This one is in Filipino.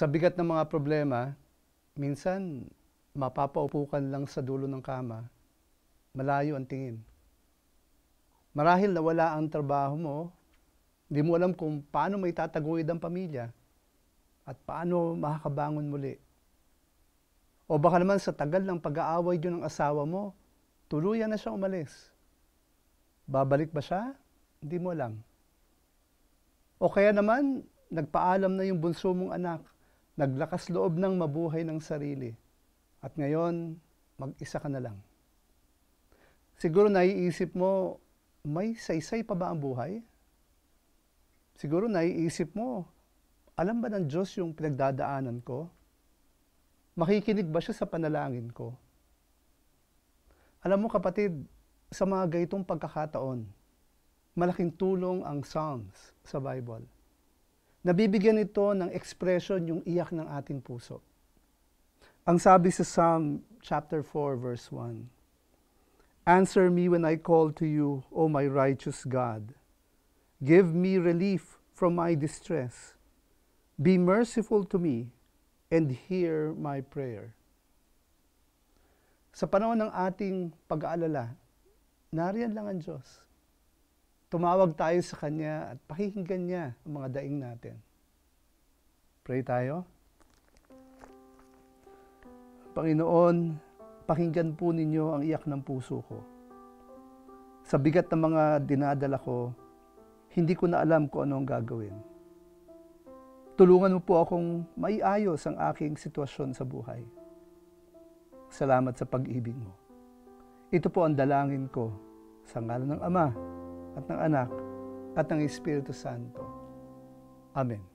Sa bigat ng mga problema, minsan mapapaupo ka lang sa dulo ng kama, malayo ang tingin. Marahil nawala ang trabaho mo, hindi mo alam kung paano may tataguyod ang pamilya at paano makakabangon muli. O baka naman sa tagal ng pag-aaway niyo ng asawa mo, tuluyan na siyang umalis. Babalik ba siya? Hindi mo alam. O kaya naman, nagpaalam na yung bunso mong anak, naglakas loob ng mabuhay ng sarili. At ngayon, mag-isa ka na lang. Siguro naiisip mo, may saysay pa ba ang buhay? Siguro naiisip mo, alam ba ng Diyos yung pinagdadaanan ko? Makikinig ba siya sa panalangin ko? Alam mo kapatid, sa mga gayitong pagkakataon, malaking tulong ang Psalms sa Bible. Nabibigyan ito ng expression yung iyak ng ating puso. Ang sabi sa Psalm chapter 4 verse 1, "Answer me when I call to you, O my righteous God. Give me relief from my distress. Be merciful to me and hear my prayer." Sa panahon ng ating pag-aalala, nariyan lang ang Diyos. Tumawag tayo sa Kanya at pakikinggan niya ang mga daing natin. Pray tayo. Panginoon, pakinggan po ninyo ang iyak ng puso ko. Sa bigat ng mga dinadala ko, hindi ko na alam kung ano ang gagawin. Tulungan mo po akong maiayos ang aking sitwasyon sa buhay. Salamat sa pag-ibig mo. Ito po ang dalangin ko sa ngalan ng Ama at ng Anak at ng Espiritu Santo. Amen.